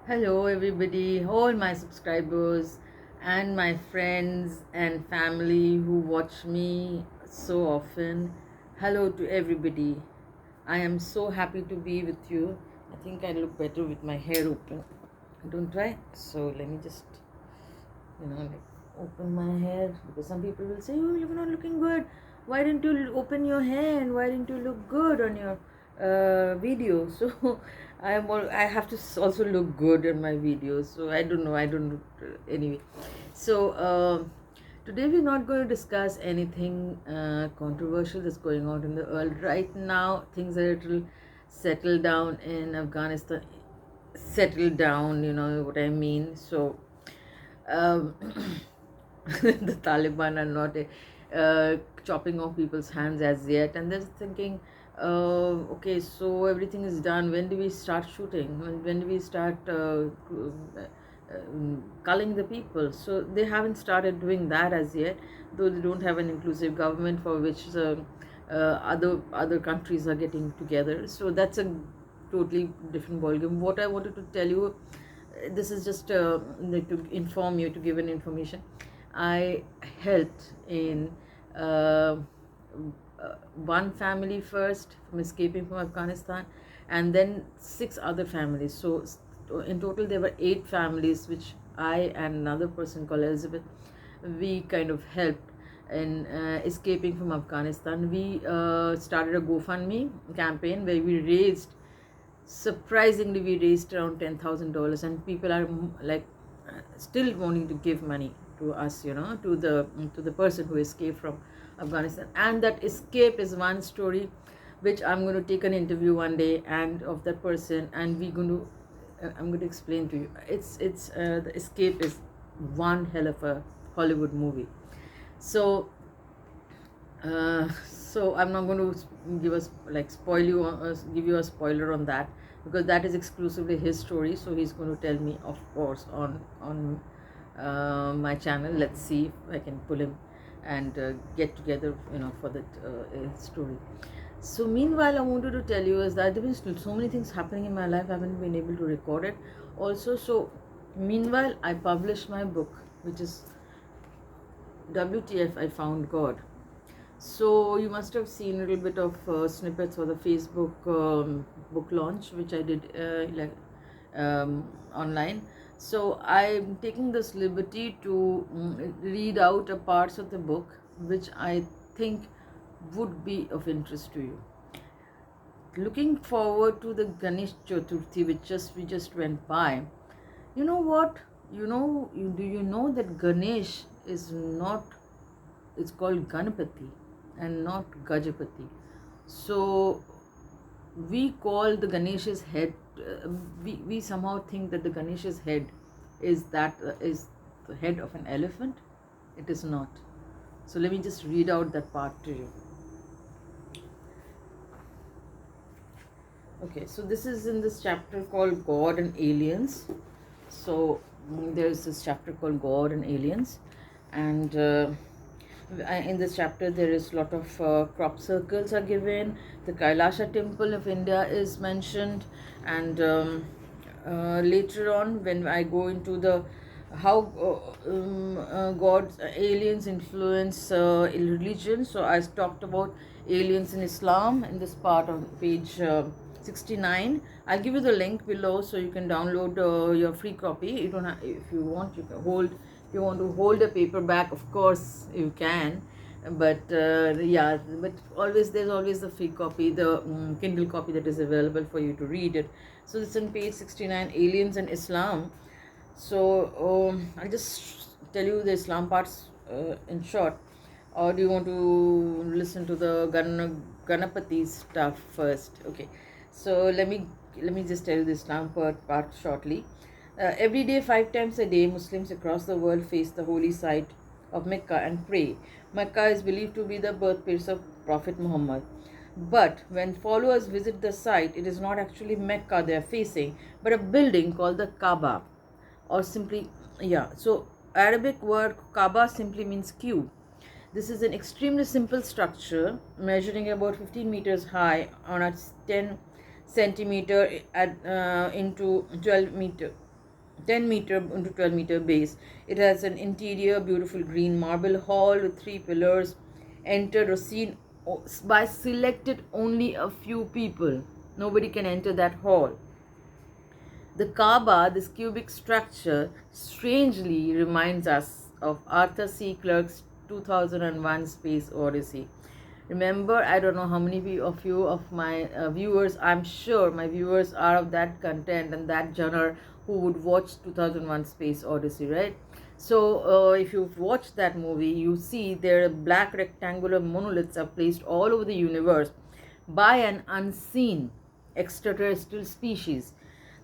Hello, everybody, all my subscribers, and my friends and family who watch me so often. Hello to everybody. I am so happy to be with you. I think I look better with my hair open, don't I? So let me just, open my hair because some people will say, "Oh, you're not looking good. Why didn't you open your hair and why didn't you look good on your video?" So I have to also look good in my videos. So I don't know. I don't know. Anyway. So today we're not going to discuss anything controversial that's going on in the world right now. Things are a little settled down in Afghanistan. Settled down, you know what I mean. So um, the Taliban are not chopping off people's hands as yet, and they're thinking, okay, so everything is done. When do we start shooting? When do we start culling the people? So they haven't started doing that as yet, though they don't have an inclusive government for which other countries are getting together. So that's a totally different ballgame. What I wanted to tell you, this is just to inform you, to give an information. I helped in one family first from escaping from Afghanistan, and then six other families. So in total, there were 8 families, which I and another person called Elizabeth, we kind of helped in escaping from Afghanistan. We started a GoFundMe campaign where we raised, surprisingly, we raised around $10,000, and people are like still wanting to give money to us, to the person who escaped from Afghanistan. And that escape is one story which I'm going to take an interview one day and of that person, and I'm going to explain to you. It's the escape is one hell of a Hollywood movie. So I'm not going to give you a spoiler on that, because that is exclusively his story. So he's going to tell me, of course, on my channel. Let's see if I can pull him and get together, for that story. So meanwhile, I wanted to tell you is that there been so many things happening in my life. I haven't been able to record it. Also, so meanwhile, I published my book, which is WTF, I Found God. So you must have seen a little bit of snippets for the Facebook book launch, which I did online. So I'm taking this liberty to read out a parts of the book which I think would be of interest to you. Looking forward to the Ganesh Chaturthi, we just went by. You know what? Do you know that Ganesh is not? It's called Ganapati and not GAJA-PATI. So we call the Ganesh's head. We somehow think that the Ganesh's head is the head of an elephant. It is not. So let me just read out that part to you. Okay, so this is in this chapter called God and Aliens. So there's this chapter called God and Aliens, and in this chapter there is a lot of crop circles are given. The Kailasha temple of India is mentioned, and later on when I go into the how God's aliens influence religion. So I talked about aliens in Islam in this part on page 69. I'll give you the link below so you can download your free copy. You don't have, if you want, you can hold. If you want to hold a paperback, of course you can. But but there's always the free copy, the Kindle copy that is available for you to read it. So it's on page 69, Aliens and Islam. So I'll just tell you the Islam parts in short, or do you want to listen to the Ganapati stuff first? Okay, so let me just tell you the Islam part shortly. Every day, 5 times a day, Muslims across the world face the holy site of Mecca and pray. Mecca is believed to be the birthplace of Prophet Muhammad. But when followers visit the site, it is not actually Mecca they are facing, but a building called the Kaaba, or simply, so Arabic word Kaaba simply means cube. This is an extremely simple structure measuring about 15 meters high on a 10 centimeter into 12 meter 10-meter into 12-meter base. It has an interior beautiful green marble hall with 3 pillars, entered or seen by selected only a few people. Nobody can enter that hall. The Kaaba, this cubic structure, strangely reminds us of Arthur C. Clarke's 2001 Space Odyssey. Remember, I don't know how many of you, of my viewers, I'm sure my viewers are of that content and that genre who would watch 2001 Space Odyssey, right? So, if you've watched that movie, you see there are black rectangular monoliths are placed all over the universe by an unseen extraterrestrial species.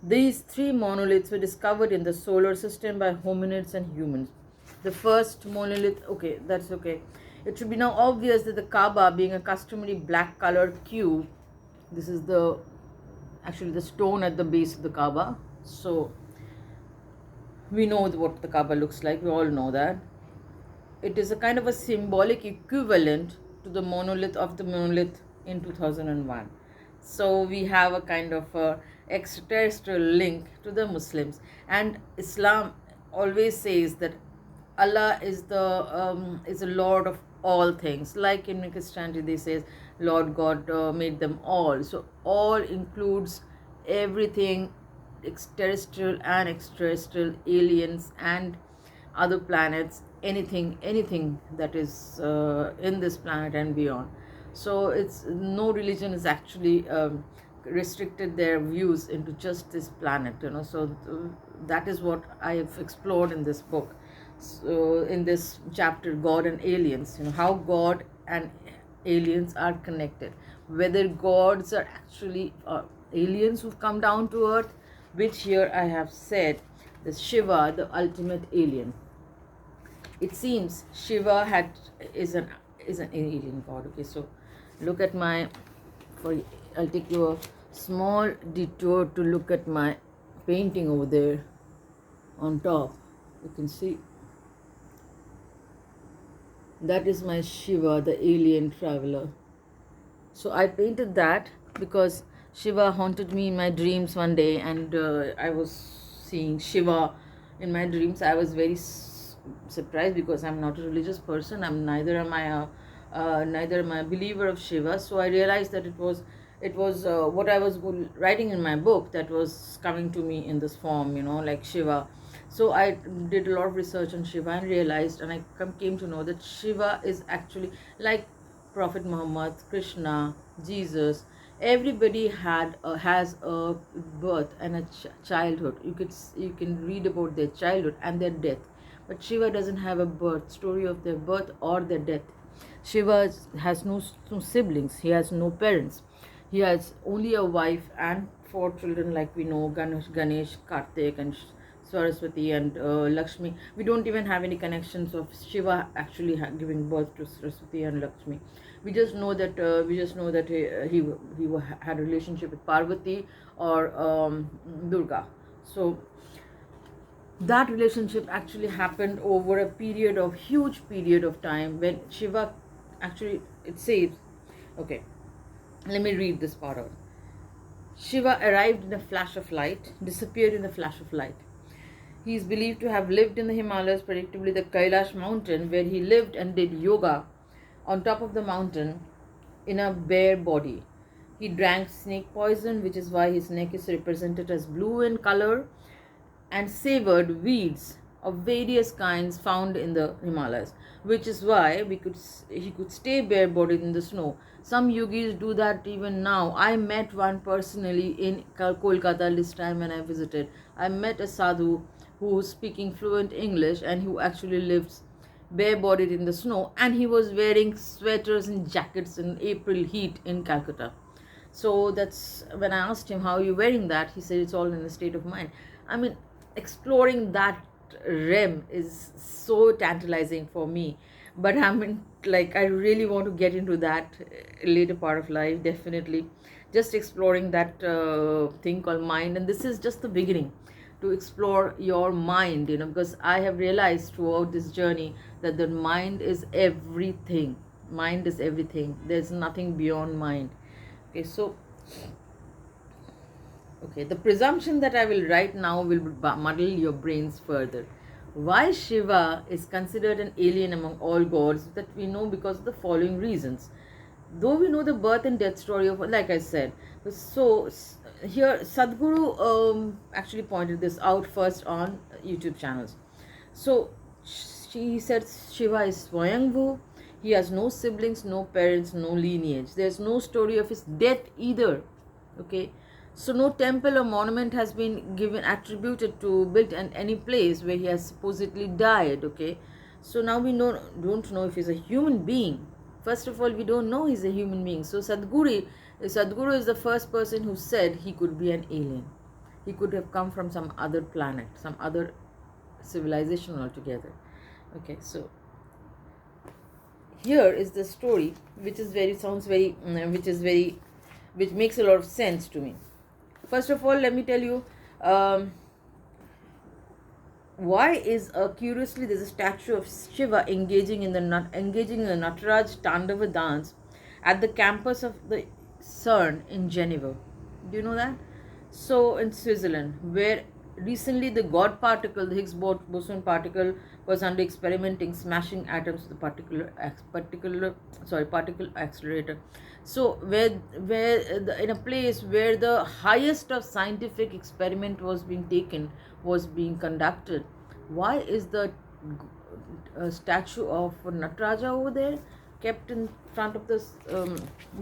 These 3 monoliths were discovered in the solar system by hominids and humans. The first monolith, okay, that's okay. It should be now obvious that the Kaaba, being a customary black colored cube, this is actually the stone at the base of the Kaaba. So we know what the Kaaba looks like, we all know that. It is a kind of a symbolic equivalent to the monolith in 2001. So we have a kind of a extraterrestrial link to the Muslims, and Islam always says that Allah is the Lord of all things. Like in Christianity, they say Lord God made them all. So all includes everything, terrestrial and extraterrestrial, aliens and other planets, anything that is in this planet and beyond. So it's no religion is actually restricted their views into just this planet, so that is what I have explored in this book. So in this chapter, God and aliens, how God and aliens are connected, whether gods are actually aliens who've come down to earth, which here I have said the Shiva, the ultimate alien. It seems Shiva is an alien god. Okay, so look at I'll take you a small detour to look at my painting over there on top. You can see that is my Shiva, the alien traveler. So I painted that because Shiva haunted me in my dreams one day, and I was seeing Shiva in my dreams. I was very surprised because I'm not a religious person. Neither am I a believer of Shiva. So I realized that it was what I was writing in my book that was coming to me in this form, like Shiva. So I did a lot of research on Shiva and realized, and I came to know that Shiva is actually like Prophet Muhammad, Krishna, Jesus. Everybody has a birth and a childhood. You can read about their childhood and their death, but Shiva doesn't have a story of their birth or their death. Shiva has no siblings. He has no parents. He has only a wife and 4 children, like we know: Ganesh, Kartik, and Saraswati and Lakshmi. We don't even have any connections of Shiva actually giving birth to Saraswati and Lakshmi. We just know that he had a relationship with Parvati or Durga. So that relationship actually happened over a huge period of time, when Shiva actually, it says, okay, let me read this part out. Shiva arrived in a flash of light, disappeared in a flash of light. He is believed to have lived in the Himalayas, predictably the Kailash mountain, where he lived and did yoga on top of the mountain in a bare body. He drank snake poison, which is why his neck is represented as blue in color, and savored weeds of various kinds found in the Himalayas, which is why he could stay bare-bodied in the snow. Some yogis do that even now. I met one personally in Kolkata this time when I visited. I met a sadhu who was speaking fluent English and who actually lives bare-bodied in the snow, and he was wearing sweaters and jackets in April heat in Calcutta. So that's when I asked him, how are you wearing that? He said it's all in a state of mind. I mean, exploring that realm is so tantalizing for me, but I really want to get into that later part of life, definitely. Just exploring that thing called mind, and this is just the beginning, to explore your mind, because I have realized throughout this journey that the mind is everything. Mind is everything. There's nothing beyond mind. Okay, so Okay, the presumption that I will write now will muddle your brains further. Why Shiva is considered an alien among all gods, that we know because of the following reasons. Though we know the birth and death story of, like I said, so here Sadhguru actually pointed this out first on YouTube channels. So she said Shiva is Swayambhu. He has no siblings, no parents, no lineage. There's no story of his death either. Okay, so no temple or monument has been given attributed to built in any place where he has supposedly died. Okay, so now we don't know if he's a human being. First of all, we don't know he's a human being. So Sadhguru is the first person who said he could be an alien. He could have come from some other planet, some other civilization altogether. Okay, so here is the story, which makes a lot of sense to me. First of all, let me tell you, why is curiously there's a statue of Shiva engaging in the Nataraj Tandava dance at the campus of the CERN in Geneva. Do you know that? So in Switzerland, where recently the God particle, the Higgs boson particle, was under experimenting smashing atoms with the particle accelerator. So in a place where the highest of scientific experiment was being conducted, why is the statue of Nataraja over there kept in front of this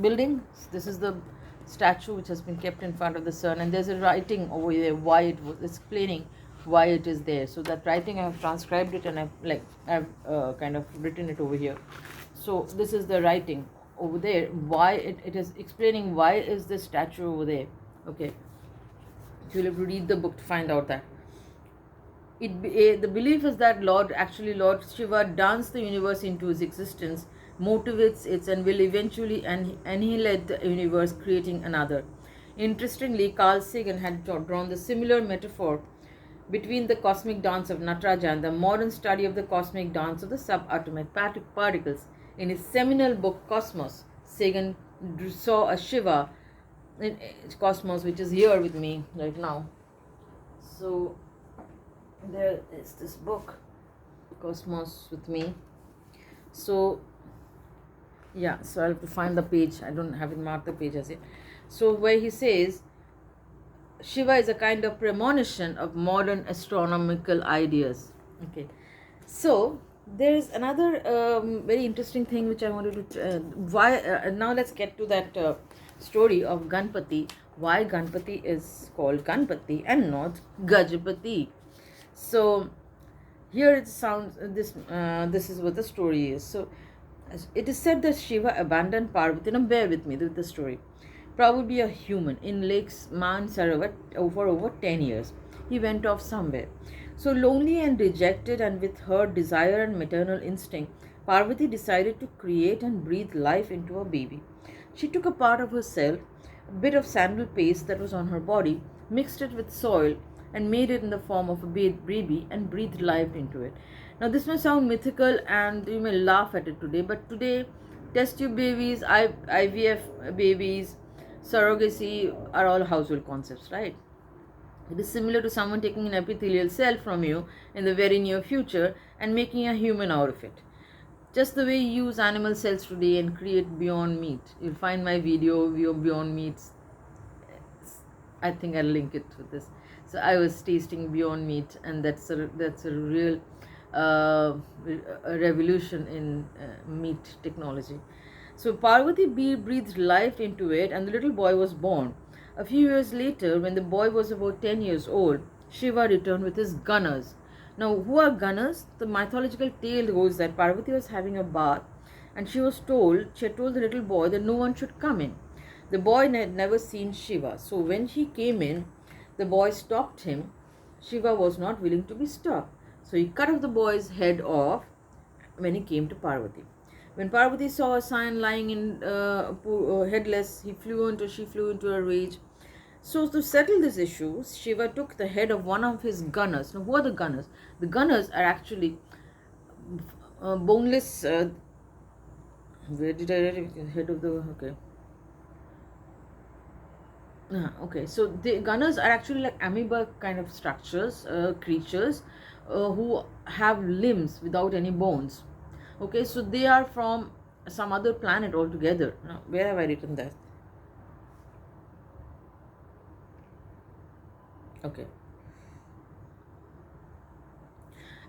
building? This is the statue which has been kept in front of the CERN, and there's a writing over there why it was explaining why it is there. So that writing I have transcribed it, and I've kind of written it over here. So this is the writing over there, why it is explaining why is this statue over there. Okay, you'll have to read the book to find out that. The belief is that Lord Shiva danced the universe into his existence, motivates it, and will eventually annihilate the universe, creating another. Interestingly, Carl Sagan had drawn the similar metaphor between the cosmic dance of Nataraja and the modern study of the cosmic dance of the subatomic particles. In his seminal book Cosmos, Sagan saw a Shiva in Cosmos, which is here with me right now. So there is this book Cosmos with me. So yeah, so I'll have to find the page. I don't have it marked the page as yet. So where he says Shiva is a kind of premonition of modern astronomical ideas. Okay, so there is another very interesting thing which I wanted to now let's get to that story of Ganapati. Why Ganapati is called Ganapati and not GAJA-PATI. So here it sounds this is what the story is. So it is said that Shiva abandoned Parvati. Now bear with me with the story. Probably a human in Lake's Mansarovar for over 10 years. He went off somewhere. So lonely and dejected, and with her desire and maternal instinct, Parvati decided to create and breathe life into a baby. She took a part of herself, a bit of sandal paste that was on her body, mixed it with soil, and made it in the form of a baby and breathed life into it. Now this may sound mythical and you may laugh at it today, but today test tube babies, IVF babies, surrogacy are all household concepts, right? It is similar to someone taking an epithelial cell from you in the very near future and making a human out of it. Just the way you use animal cells today and create Beyond Meat. You'll find my video Beyond Meats. I think I'll link it to this. So I was tasting Beyond Meat, and that's a real a revolution in meat technology. So Parvati breathed life into it, and the little boy was born. A few years later, when the boy was about 10 years old, Shiva returned with his gunners. Now, who are gunners? The mythological tale goes that Parvati was having a bath, and she had told the little boy that no one should come in. The boy had never seen Shiva, so when he came in, the boy stopped him. Shiva was not willing to be stopped, so he cut off the boy's head off when he came to Parvati. When Parvati saw a son lying in headless, she flew into a rage. So to settle this issue, Shiva took the head of one of his gunners. Now, who are the gunners? The gunners are actually boneless. Where did I read it? Head of the okay. Okay, so the gunners are actually like amoeba kind of structures, creatures who have limbs without any bones. Okay, so they are from some other planet altogether. Now, where have I written that? Okay,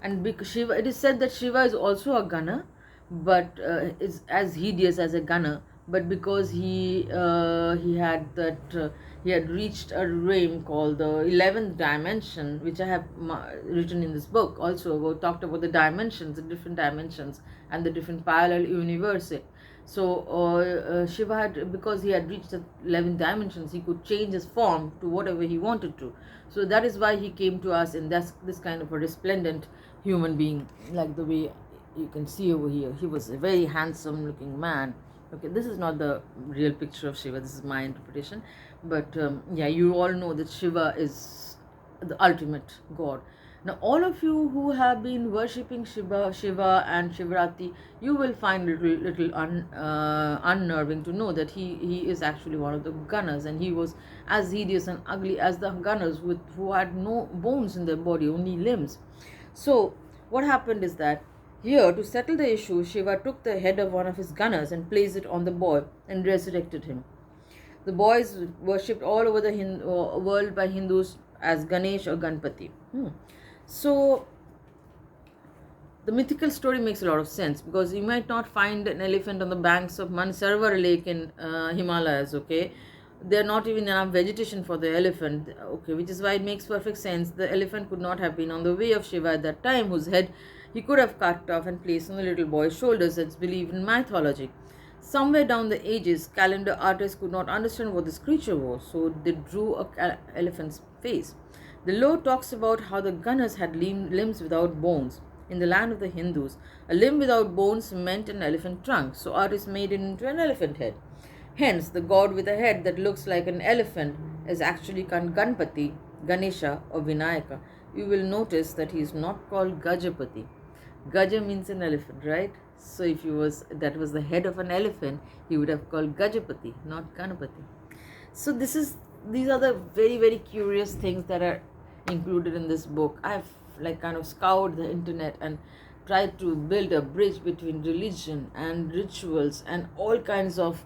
and because Shiva, it is said that Shiva is also a gunner, but is as hideous as a gunner. But because he had that he had reached a realm called the 11th dimension, which I have written in this book. Also, talked about the dimensions, the different dimensions, and the different parallel universes. So Shiva had, because he had reached the 11th dimensions, he could change his form to whatever he wanted to. So that is why he came to us in this kind of a resplendent human being, like the way you can see over here. He was a very handsome looking man. Okay, this is not the real picture of Shiva, this is my interpretation. But yeah, you all know that Shiva is the ultimate god. Now, all of you who have been worshipping Shiva and Shivrati, you will find little unnerving to know that he is actually one of the gunners, and he was as hideous and ugly as the gunners who had no bones in their body, only limbs. So, what happened is that here, to settle the issue, Shiva took the head of one of his gunners and placed it on the boy and resurrected him. The boy is worshipped all over the world by Hindus as Ganesh or Ganapati. So, the mythical story makes a lot of sense, because you might not find an elephant on the banks of Mansarovar Lake in Himalayas, okay? There are not even enough vegetation for the elephant, okay, which is why it makes perfect sense. The elephant could not have been on the way of Shiva at that time, whose head he could have cut off and placed on the little boy's shoulders, as believed in mythology. Somewhere down the ages, calendar artists could not understand what this creature was, so they drew an elephant's face. The law talks about how the gunners had limbs without bones. In the land of the Hindus, a limb without bones meant an elephant trunk, so artists made it into an elephant head. Hence, the god with a head that looks like an elephant is actually Ganapati, Ganesha, or Vinayaka. You will notice that he is not called GAJA-PATI. Gaja means an elephant, right? So if that was the head of an elephant, he would have called GAJA-PATI, not Ganapati. So these are the very, very curious things that are included in this book. I've like kind of scoured the internet and tried to build a bridge between religion and rituals and all kinds of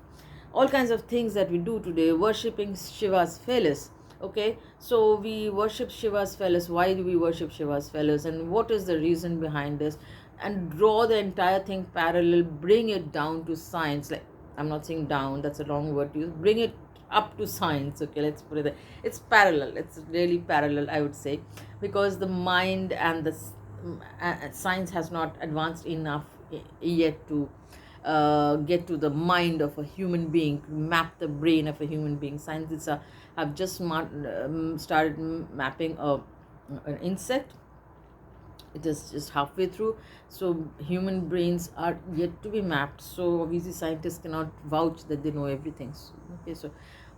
things that we do today, worshipping Shiva's phallus. Okay, so we worship Shiva's phallus. Why do we worship Shiva's phallus, and what is the reason behind this? And draw the entire thing parallel, bring it down to science. Like, I'm not saying down, that's a wrong word to use. Bring it up to science. Okay, let's put it there. It's parallel. It's really parallel, I would say, because the mind and the science has not advanced enough yet to get to the mind of a human being, map the brain of a human being. Scientists have just started mapping an insect. It is just halfway through, so human brains are yet to be mapped. So obviously scientists cannot vouch that they know everything. Okay, so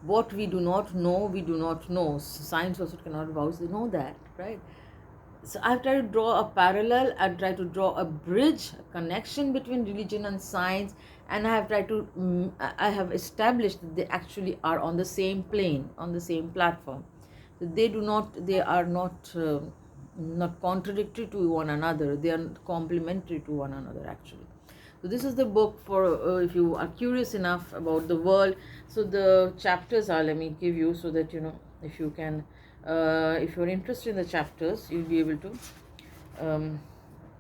what we do not know, we do not know. Science also cannot vouch they know that, right? So I've tried to draw a parallel, I've tried to draw a bridge, a connection between religion and science, and I have tried to, I have established that they actually are on the same plane, on the same platform. They are not contradictory to one another, they are complementary to one another actually. So this is the book for if you are curious enough about the world. So the chapters are, let me give you so that you know, if you can if you're interested in the chapters, you'll be able to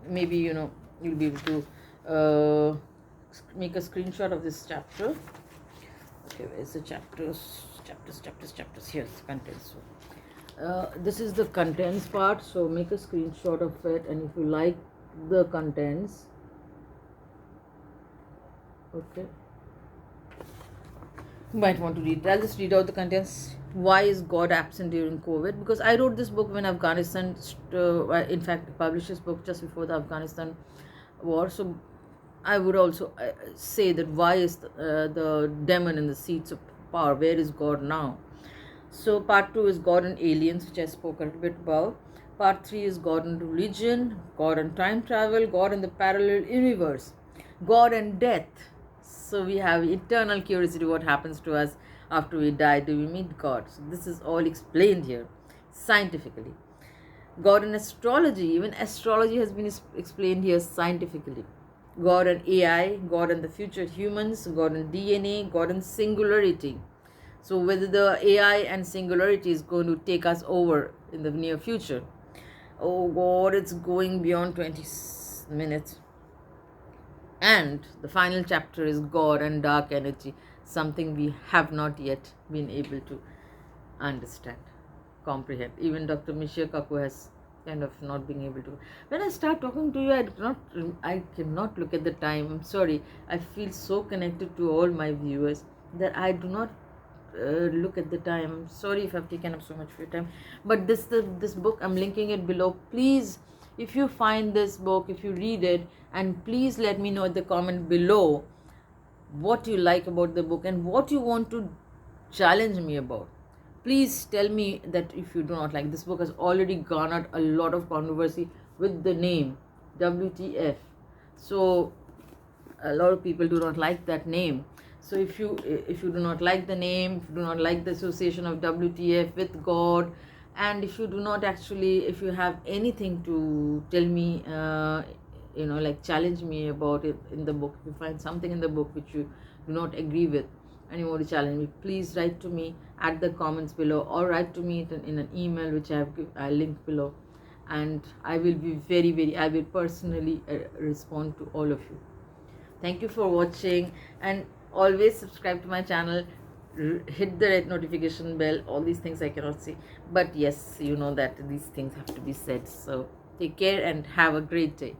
maybe you know, you'll be able to make a screenshot of this chapter. Okay, where's the chapters? Here's the contents. So this is the contents part, so make a screenshot of it, and if you like the contents, okay, you might want to read. I'll just read out the contents. Why is God absent during COVID? Because I wrote this book when Afghanistan, in fact, published this book just before the Afghanistan war. So I would also say that why is the demon in the seats of power? Where is God now? So part 2 is God and aliens, which I spoke a little bit about. Part 3 is God and religion, God and time travel, God and the parallel universe, God and death. So we have eternal curiosity what happens to us after we die do we meet God. So this is all explained here scientifically. God and astrology, even astrology has been explained here scientifically. God and AI, God and the future humans, God and DNA, God and singularity. So whether the AI and singularity is going to take us over in the near future. Oh God, it's going beyond 20 minutes. And the final chapter is God and dark energy, something we have not yet been able to understand, comprehend. Even Dr. Michio Kaku has kind of not been able to. When I start talking to you, I cannot look at the time. I'm sorry. I feel so connected to all my viewers that I do not look at the time. I'm sorry if I've taken up so much of your time. But this book, I'm linking it below. Please, if you find this book, if you read it, and please let me know in the comment below what you like about the book and what you want to challenge me about. Please tell me that if you do not like. This book has already garnered a lot of controversy with the name WTF. So a lot of people do not like that name. So if you do not like the name, if you do not like the association of WTF with God, and if you do not actually, if you have anything to tell me, like challenge me about it in the book, if you find something in the book which you do not agree with and you want to challenge me, please write to me at the comments below, or write to me in an email which I linked below, and I will be I will personally respond to all of you. Thank you for watching, and always subscribe to my channel, hit the red notification bell. All these things I cannot see, but yes, you know that these things have to be said. So take care and have a great day.